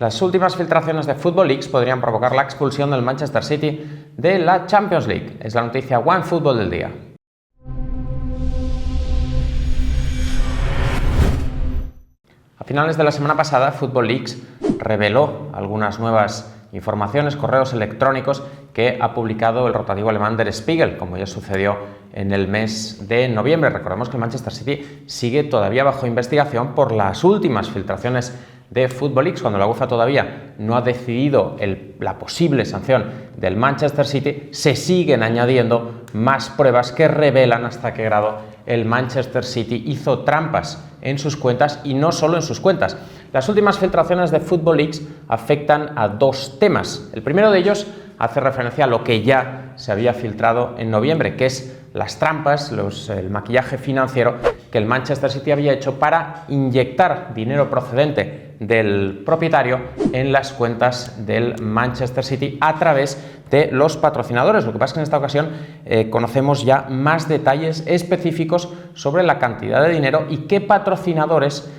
Las últimas filtraciones de Football Leaks podrían provocar la expulsión del Manchester City de la Champions League. Es la noticia OneFootball del día. A finales de la semana pasada, Football Leaks reveló algunas nuevas informaciones, correos electrónicos que ha publicado el rotativo alemán Der Spiegel, como ya sucedió en el mes de noviembre. Recordemos que el Manchester City sigue todavía bajo investigación por las últimas filtraciones de Football Leaks, cuando la UEFA todavía no ha decidido la posible sanción del Manchester City. Se siguen añadiendo más pruebas que revelan hasta qué grado el Manchester City hizo trampas en sus cuentas, y no solo en sus cuentas. Las últimas filtraciones de Football Leaks afectan a dos temas. El primero de ellos hace referencia a lo que ya se había filtrado en noviembre, que es las trampas, el maquillaje financiero que el Manchester City había hecho para inyectar dinero procedente del propietario en las cuentas del Manchester City a través de los patrocinadores. Lo que pasa es que en esta ocasión conocemos ya más detalles específicos sobre la cantidad de dinero y qué patrocinadores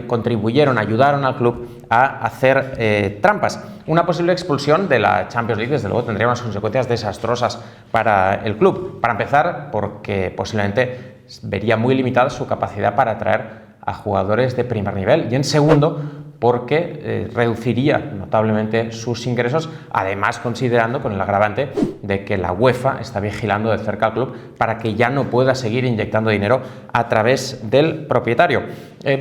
contribuyeron, ayudaron al club a hacer trampas. Una posible expulsión de la Champions League, desde luego, tendría unas consecuencias desastrosas para el club. Para empezar, porque posiblemente vería muy limitada su capacidad para atraer a jugadores de primer nivel, y en segundo, porque reduciría notablemente sus ingresos, además considerando con el agravante de que la UEFA está vigilando de cerca al club para que ya no pueda seguir inyectando dinero a través del propietario.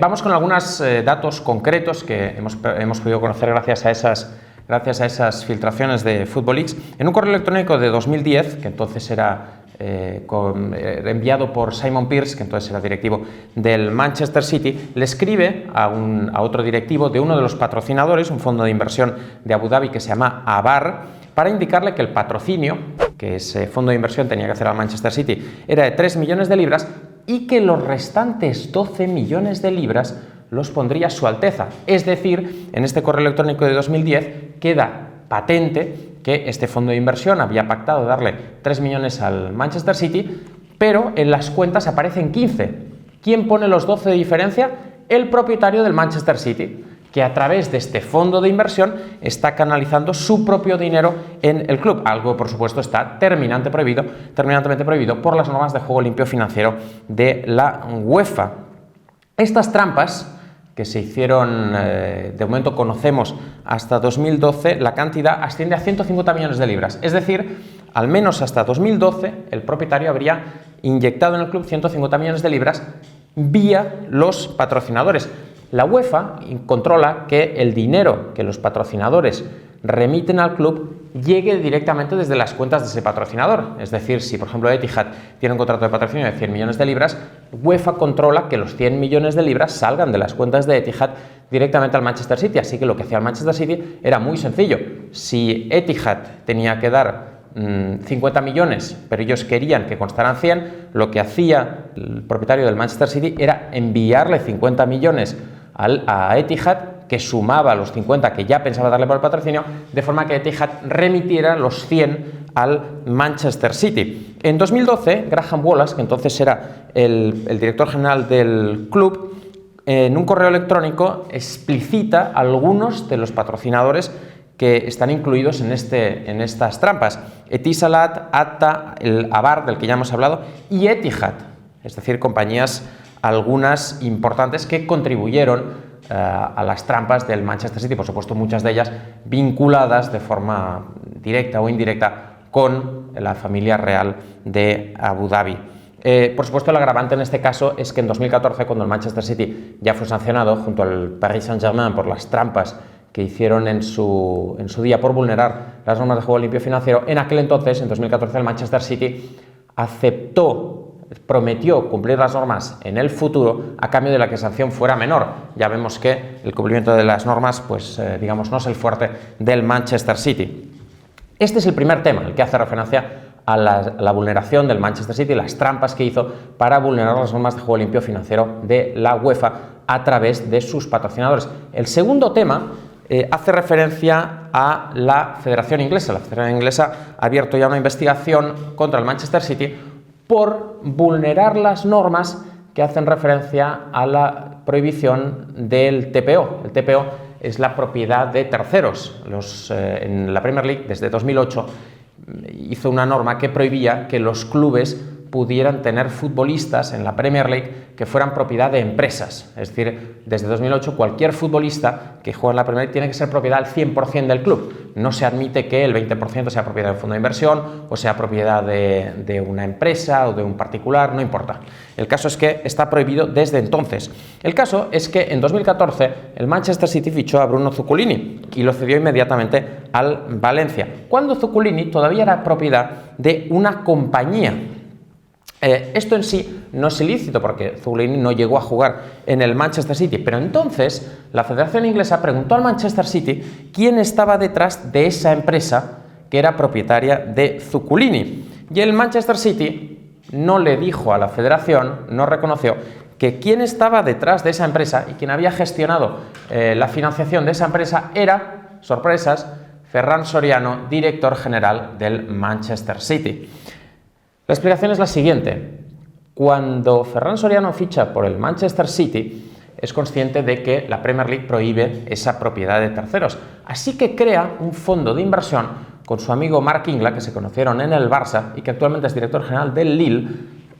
Vamos con algunos datos concretos que hemos podido conocer gracias a esas filtraciones de Football Leaks. En un correo electrónico de 2010, que entonces era enviado por Simon Pearce, que entonces era directivo del Manchester City, le escribe a otro directivo de uno de los patrocinadores, un fondo de inversión de Abu Dhabi que se llama Abar, para indicarle que el patrocinio que ese fondo de inversión tenía que hacer al Manchester City era de 3 millones de libras y que los restantes 12 millones de libras los pondría Su Alteza. Es decir, en este correo electrónico de 2010 queda patente que este fondo de inversión había pactado darle 3 millones al Manchester City, pero en las cuentas aparecen 15. ¿Quién pone los 12 de diferencia? El propietario del Manchester City, que a través de este fondo de inversión está canalizando su propio dinero en el club. Algo, por supuesto, está terminantemente prohibido por las normas de juego limpio financiero de la UEFA. Estas trampas que se hicieron, de momento conocemos hasta 2012, la cantidad asciende a 150 millones de libras. Es decir, al menos hasta 2012, el propietario habría inyectado en el club 150 millones de libras vía los patrocinadores. La UEFA controla que el dinero que los patrocinadores remiten al club llegue directamente desde las cuentas de ese patrocinador. Es decir, si por ejemplo Etihad tiene un contrato de patrocinio de 100 millones de libras, UEFA controla que los 100 millones de libras salgan de las cuentas de Etihad directamente al Manchester City. Así que lo que hacía el Manchester City era muy sencillo. Si Etihad tenía que dar 50 millones, pero ellos querían que constaran 100, lo que hacía el propietario del Manchester City era enviarle 50 millones a Etihad, que sumaba los 50 que ya pensaba darle por el patrocinio, de forma que Etihad remitiera los 100 al Manchester City. En 2012, Graham Wallace, que entonces era el director general del club, en un correo electrónico explicita algunos de los patrocinadores que están incluidos en estas trampas: Etisalat, Atta, el Abar, del que ya hemos hablado, y Etihad, es decir, compañías algunas importantes que contribuyeron a las trampas del Manchester City, por supuesto muchas de ellas vinculadas de forma directa o indirecta con la familia real de Abu Dhabi. Por supuesto, el agravante en este caso es que en 2014, cuando el Manchester City ya fue sancionado junto al Paris Saint-Germain por las trampas que hicieron en su día por vulnerar las normas de juego limpio financiero, en aquel entonces, en 2014, el Manchester City prometió cumplir las normas en el futuro a cambio de la que la sanción fuera menor. Ya vemos que el cumplimiento de las normas, digamos, no es el fuerte del Manchester City. Este es el primer tema, el que hace referencia a la vulneración del Manchester City, las trampas que hizo para vulnerar las normas de juego limpio financiero de la UEFA a través de sus patrocinadores. El segundo tema hace referencia a la Federación Inglesa. La Federación Inglesa ha abierto ya una investigación contra el Manchester City por vulnerar las normas que hacen referencia a la prohibición del TPO. El TPO es la propiedad de terceros. En la Premier League, desde 2008, hizo una norma que prohibía que los clubes pudieran tener futbolistas en la Premier League que fueran propiedad de empresas. Es decir, desde 2008 cualquier futbolista que juega en la Premier League tiene que ser propiedad al 100% del club. No se admite que el 20% sea propiedad de un fondo de inversión o sea propiedad de una empresa o de un particular, no importa. El caso es que está prohibido desde entonces. El caso es que en 2014 el Manchester City fichó a Bruno Zuculini y lo cedió inmediatamente al Valencia, cuando Zuculini todavía era propiedad de una compañía. Esto en sí no es ilícito porque Zuculini no llegó a jugar en el Manchester City, pero entonces la Federación Inglesa preguntó al Manchester City quién estaba detrás de esa empresa que era propietaria de Zuculini. Y el Manchester City no le dijo a la Federación, no reconoció que quien estaba detrás de esa empresa y quien había gestionado la financiación de esa empresa era, sorpresas, Ferran Soriano, director general del Manchester City. La explicación es la siguiente. Cuando Ferran Soriano ficha por el Manchester City, es consciente de que la Premier League prohíbe esa propiedad de terceros. Así que crea un fondo de inversión con su amigo Marc Ingla, que se conocieron en el Barça y que actualmente es director general del Lille,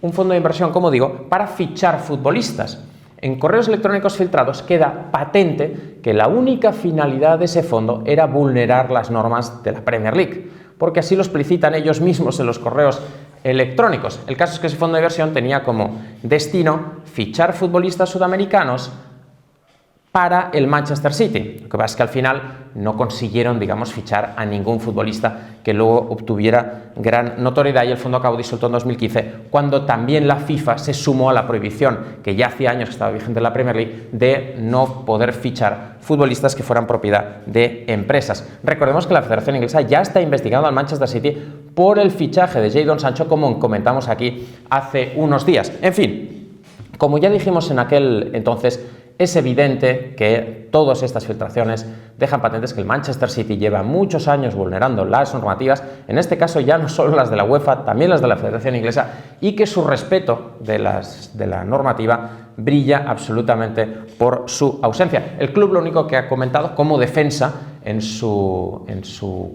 un fondo de inversión, como digo, para fichar futbolistas. En correos electrónicos filtrados queda patente que la única finalidad de ese fondo era vulnerar las normas de la Premier League, porque así lo explicitan ellos mismos en los correos electrónicos. El caso es que ese fondo de inversión tenía como destino fichar futbolistas sudamericanos para el Manchester City. Lo que pasa es que al final no consiguieron, digamos, fichar a ningún futbolista que luego obtuviera gran notoriedad y el fondo acabó disuelto en 2015, cuando también la FIFA se sumó a la prohibición, que ya hacía años que estaba vigente en la Premier League, de no poder fichar futbolistas que fueran propiedad de empresas. Recordemos que la Federación Inglesa ya está investigando al Manchester City por el fichaje de Jadon Sancho, como comentamos aquí hace unos días. En fin, como ya dijimos en aquel entonces, es evidente que todas estas filtraciones dejan patentes que el Manchester City lleva muchos años vulnerando las normativas, en este caso ya no solo las de la UEFA, también las de la Federación Inglesa, y que su respeto de la normativa brilla absolutamente por su ausencia. El club lo único que ha comentado como defensa en su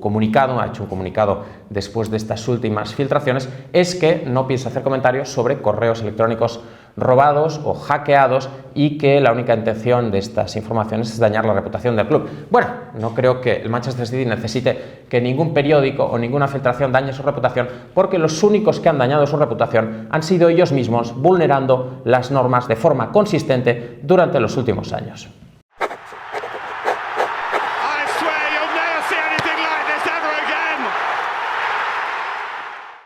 comunicado, ha hecho un comunicado después de estas últimas filtraciones, es que no piensa hacer comentarios sobre correos electrónicos robados o hackeados y que la única intención de estas informaciones es dañar la reputación del club. Bueno, no creo que el Manchester City necesite que ningún periódico o ninguna filtración dañe su reputación, porque los únicos que han dañado su reputación han sido ellos mismos, vulnerando las normas de forma consistente durante los últimos años.